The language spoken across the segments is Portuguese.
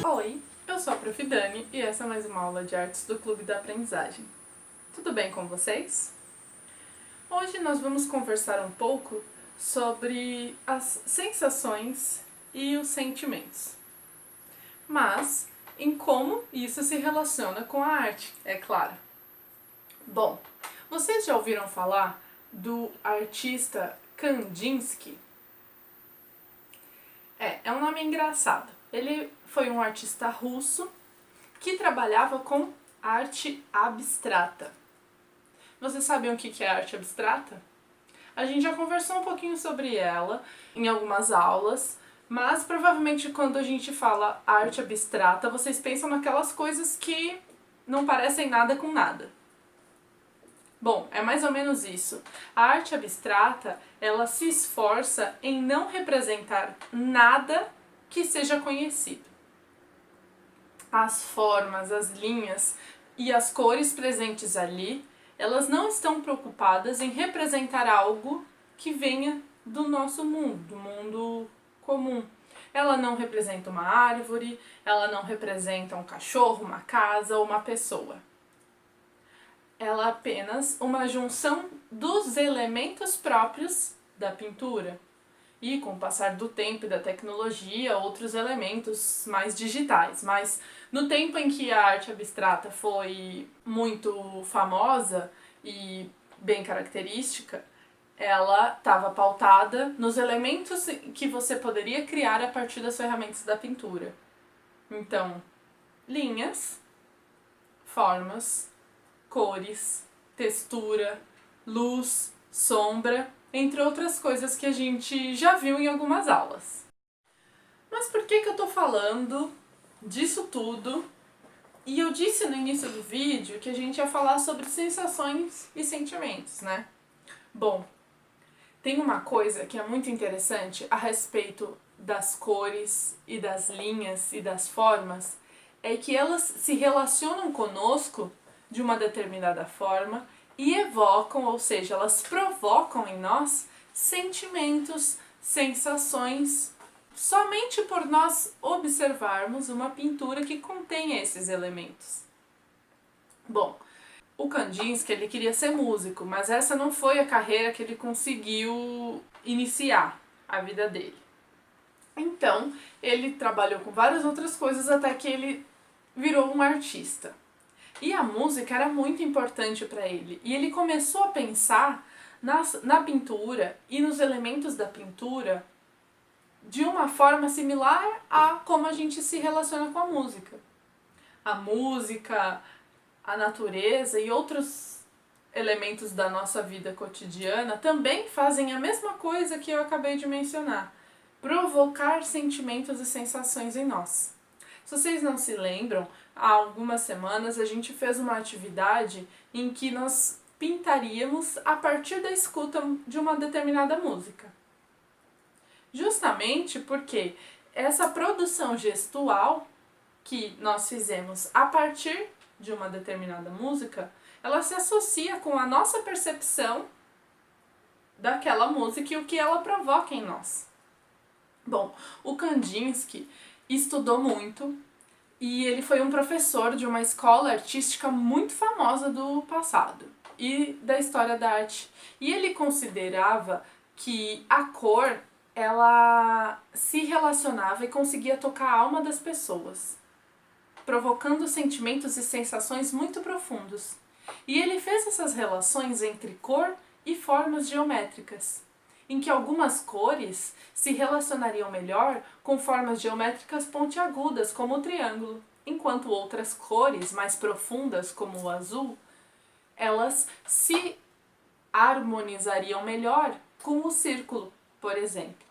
Oi, eu sou a Prof. Dani e essa é mais uma aula de artes do Clube da Aprendizagem. Tudo bem com vocês? Hoje nós vamos conversar um pouco sobre as sensações e os sentimentos, mas em como isso se relaciona com a arte, é claro. Bom, vocês já ouviram falar do artista Kandinsky? É um nome engraçado. Ele foi um artista russo que trabalhava com arte abstrata. Vocês sabem o que é arte abstrata? A gente já conversou um pouquinho sobre ela em algumas aulas, mas provavelmente quando a gente fala arte abstrata, vocês pensam naquelas coisas que não parecem nada com nada. Bom, é mais ou menos isso. A arte abstrata, ela se esforça em não representar nada que seja conhecido. As formas, as linhas e as cores presentes ali, elas não estão preocupadas em representar algo que venha do nosso mundo, do mundo comum. Ela não representa uma árvore, ela não representa um cachorro, uma casa ou uma pessoa. Ela é apenas uma junção dos elementos próprios da pintura. E com o passar do tempo e da tecnologia, outros elementos mais digitais. Mas no tempo em que a arte abstrata foi muito famosa e bem característica, ela estava pautada nos elementos que você poderia criar a partir das ferramentas da pintura. Então, linhas, formas, cores, textura, luz, sombra, entre outras coisas que a gente já viu em algumas aulas. Mas por que eu tô falando disso tudo? E eu disse no início do vídeo que a gente ia falar sobre sensações e sentimentos, né? Bom, tem uma coisa que é muito interessante a respeito das cores e das linhas e das formas, é que elas se relacionam conosco de uma determinada forma e evocam, ou seja, elas provocam em nós sentimentos, sensações, somente por nós observarmos uma pintura que contém esses elementos. Bom, o Kandinsky, ele queria ser músico, mas essa não foi a carreira que ele conseguiu iniciar a vida dele. Então, ele trabalhou com várias outras coisas até que ele virou um artista. E a música era muito importante para ele. E ele começou a pensar na pintura e nos elementos da pintura de uma forma similar a como a gente se relaciona com a música. A música, a natureza e outros elementos da nossa vida cotidiana também fazem a mesma coisa que eu acabei de mencionar: provocar sentimentos e sensações em nós. Se vocês não se lembram, há algumas semanas a gente fez uma atividade em que nós pintaríamos a partir da escuta de uma determinada música. Justamente porque essa produção gestual que nós fizemos a partir de uma determinada música, ela se associa com a nossa percepção daquela música e o que ela provoca em nós. Bom, o Kandinsky estudou muito e ele foi um professor de uma escola artística muito famosa do passado e da história da arte. E ele considerava que a cor, ela se relacionava e conseguia tocar a alma das pessoas, provocando sentimentos e sensações muito profundos. E ele fez essas relações entre cor e formas geométricas, em que algumas cores se relacionariam melhor com formas geométricas pontiagudas, como o triângulo, enquanto outras cores mais profundas, como o azul, elas se harmonizariam melhor com o círculo, por exemplo.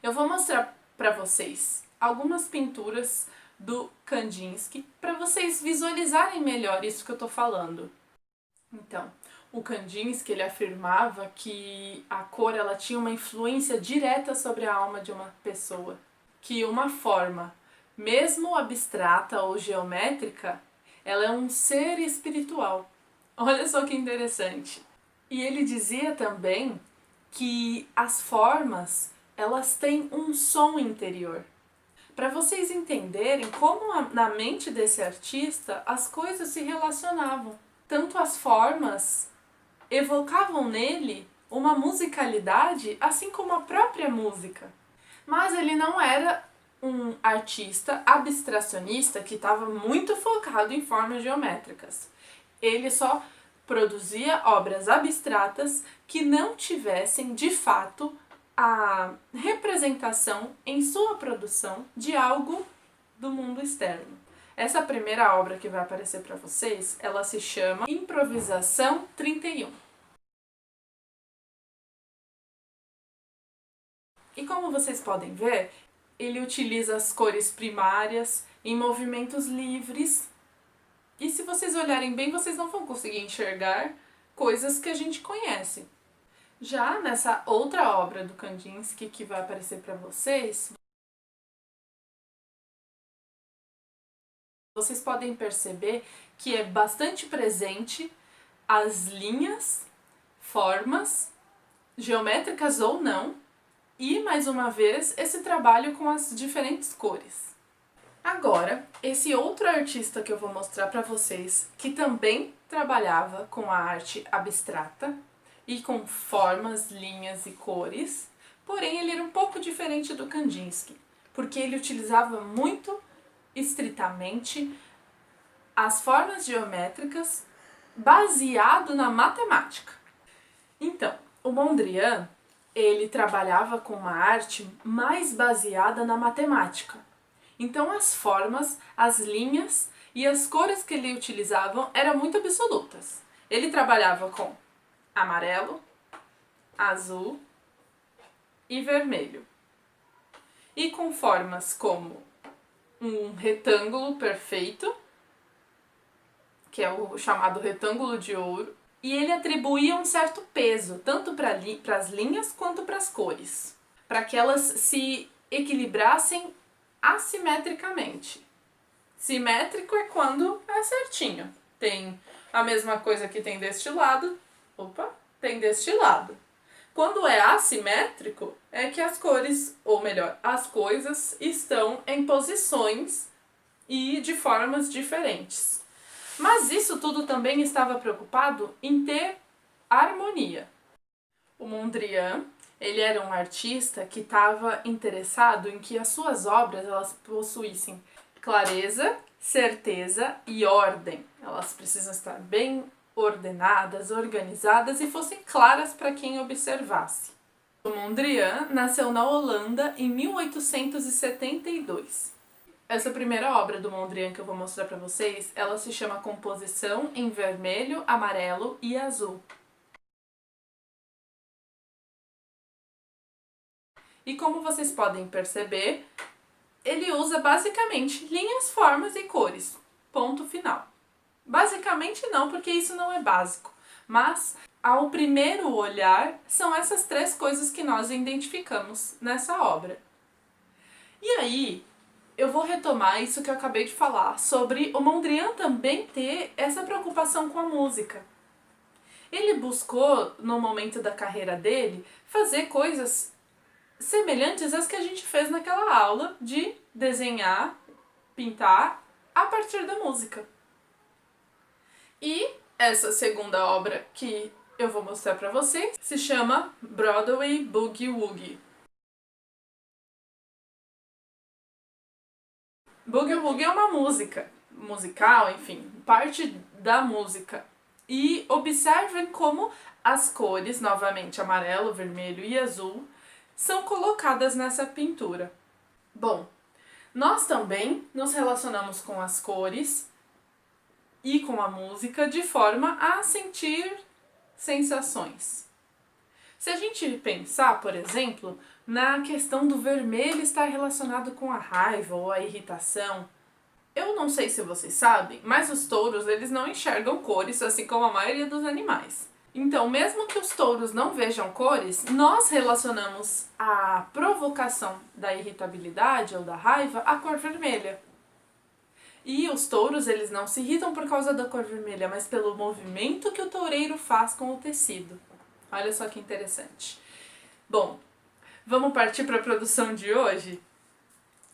Eu vou mostrar para vocês algumas pinturas do Kandinsky para vocês visualizarem melhor isso que eu estou falando. Então, o Kandinsky, ele afirmava que a cor, ela tinha uma influência direta sobre a alma de uma pessoa, que uma forma, mesmo abstrata ou geométrica, ela é um ser espiritual. Olha só que interessante. E ele dizia também que as formas, elas têm um som interior. para vocês entenderem como na mente desse artista as coisas se relacionavam. Tanto as formas evocavam nele uma musicalidade, assim como a própria música. Mas ele não era um artista abstracionista que estava muito focado em formas geométricas. Ele só produzia obras abstratas que não tivessem, de fato, a representação em sua produção de algo do mundo externo. Essa primeira obra que vai aparecer para vocês, ela se chama Improvisação 31. E como vocês podem ver, ele utiliza as cores primárias em movimentos livres. E se vocês olharem bem, vocês não vão conseguir enxergar coisas que a gente conhece. Já nessa outra obra do Kandinsky que vai aparecer para vocês, vocês podem perceber que é bastante presente as linhas, formas, geométricas ou não, e, mais uma vez, esse trabalho com as diferentes cores. Agora, esse outro artista que eu vou mostrar para vocês, que também trabalhava com a arte abstrata e com formas, linhas e cores, porém ele era um pouco diferente do Kandinsky, porque ele utilizava muito estritamente as formas geométricas baseado na matemática. Então, o Mondrian, ele trabalhava com uma arte mais baseada na matemática. Então as formas, as linhas e as cores que ele utilizava eram muito absolutas. Ele trabalhava com amarelo, azul e vermelho. E com formas como um retângulo perfeito, que é o chamado retângulo de ouro, e ele atribuía um certo peso, tanto para as linhas quanto para as cores, para que elas se equilibrassem assimetricamente. Simétrico é quando é certinho. Tem a mesma coisa que tem deste lado, tem deste lado. Quando é assimétrico, é que as cores, ou melhor, as coisas estão em posições e de formas diferentes. Mas isso tudo também estava preocupado em ter harmonia. O Mondrian, ele era um artista que estava interessado em que as suas obras elas possuíssem clareza, certeza e ordem. Elas precisam estar bem ordenadas, organizadas e fossem claras para quem observasse. O Mondrian nasceu na Holanda em 1872. Essa primeira obra do Mondrian que eu vou mostrar para vocês, ela se chama Composição em Vermelho, Amarelo e Azul. E como vocês podem perceber, ele usa basicamente linhas, formas e cores. Ponto final. Basicamente não, porque isso não é básico. Mas, ao primeiro olhar, são essas três coisas que nós identificamos nessa obra. E aí, eu vou retomar isso que eu acabei de falar, sobre o Mondrian também ter essa preocupação com a música. Ele buscou, no momento da carreira dele, fazer coisas semelhantes às que a gente fez naquela aula de desenhar, pintar a partir da música. E essa segunda obra que eu vou mostrar para vocês se chama Broadway Boogie Woogie. Boogie Woogie é uma música, musical, enfim, parte da música. E observem como as cores, novamente amarelo, vermelho e azul, são colocadas nessa pintura. Bom, nós também nos relacionamos com as cores e com a música de forma a sentir sensações. Se a gente pensar, por exemplo, na questão do vermelho estar relacionado com a raiva ou a irritação, eu não sei se vocês sabem, mas os touros eles não enxergam cores, assim como a maioria dos animais. Então, mesmo que os touros não vejam cores, nós relacionamos a provocação da irritabilidade ou da raiva à cor vermelha. E os touros eles não se irritam por causa da cor vermelha, mas pelo movimento que o toureiro faz com o tecido. Olha só que interessante. Bom, vamos partir para a produção de hoje?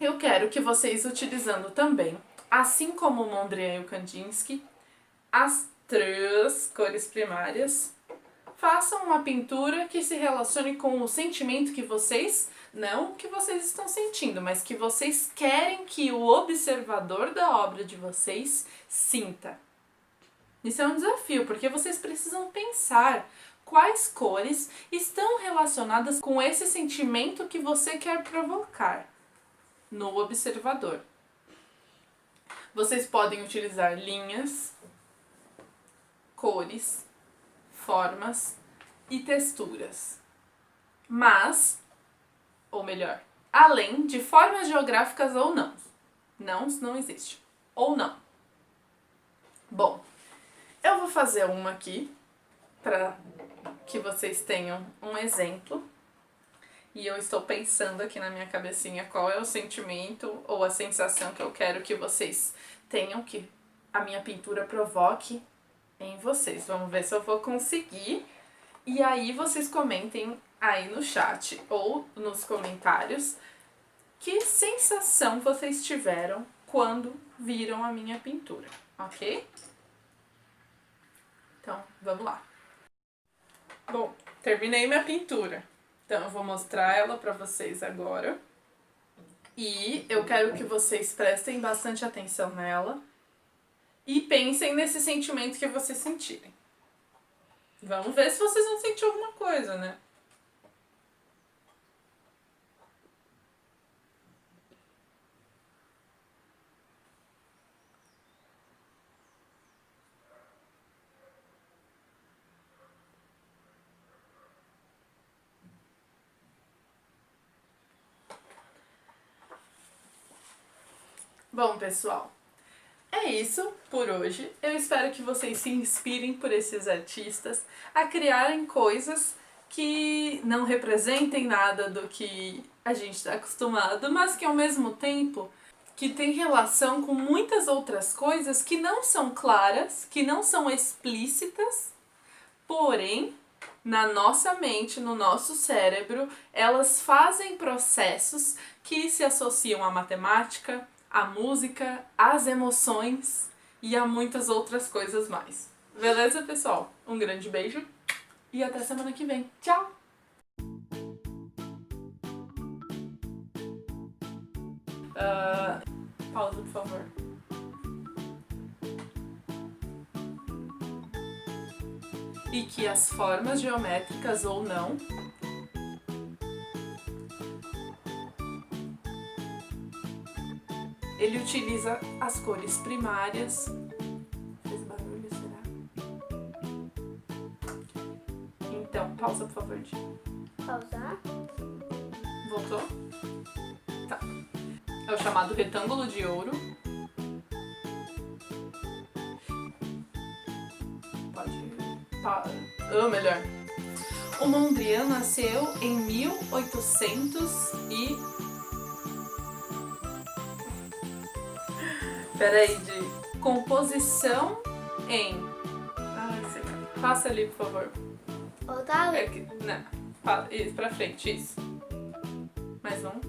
Eu quero que vocês, utilizando também, assim como o Mondrian e o Kandinsky, as 3 cores primárias, façam uma pintura que se relacione com o sentimento que vocês, não que vocês estão sentindo, mas que vocês querem que o observador da obra de vocês sinta. Isso é um desafio, porque vocês precisam pensar quais cores estão relacionadas com esse sentimento que você quer provocar no observador. Vocês podem utilizar linhas, cores, formas e texturas. Mas, ou melhor, além de formas geográficas ou não. Não existe. Ou não. Bom, eu vou fazer uma aqui para que vocês tenham um exemplo. E eu estou pensando aqui na minha cabecinha qual é o sentimento ou a sensação que eu quero que vocês tenham, que a minha pintura provoque em vocês. Vamos ver se eu vou conseguir. E aí vocês comentem aí no chat ou nos comentários que sensação vocês tiveram quando viram a minha pintura, ok? Então, vamos lá. Bom, terminei minha pintura. Então, eu vou mostrar ela pra vocês agora. E eu quero que vocês prestem bastante atenção nela e pensem nesse sentimento que vocês sentirem. Vamos ver se vocês vão sentir alguma coisa, né? Bom, pessoal, é isso por hoje. Eu espero que vocês se inspirem por esses artistas a criarem coisas que não representem nada do que a gente está acostumado, mas que ao mesmo tempo que tem relação com muitas outras coisas que não são claras, que não são explícitas, porém, na nossa mente, no nosso cérebro, elas fazem processos que se associam à matemática, à música, às emoções e a muitas outras coisas mais. Beleza, pessoal? Um grande beijo e até semana que vem. Tchau! Pausa, por favor. E que as formas geométricas ou não ele utiliza as cores primárias. Fez barulho, será? Então, pausa, por favor, Di. Pausar. Voltou? Tá. É o chamado retângulo de ouro. Pode... Ou melhor. O Mondrian nasceu em 1800 e... Peraí, de composição em... Passa ali, por favor. Voltar? É que, né? Isso, pra frente, isso. Mais um.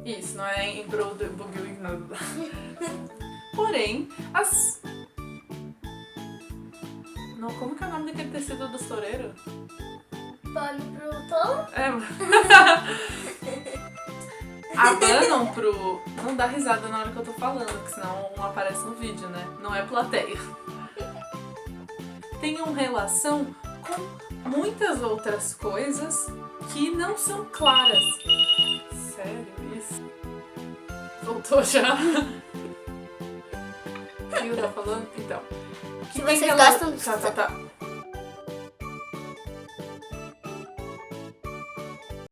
Isso, não é em prol do bugio. Porém, as... Não, como que é o nome daquele tecido dos toureiros? Poliproton? É. Abanam pro... Não dá risada na hora que eu tô falando, que senão não aparece no vídeo, né? Não é plateia. Tenham relação com muitas outras coisas que não são claras. Sério, isso? Voltou já? O que eu tô falando? Então. Se vocês gostam... Tá.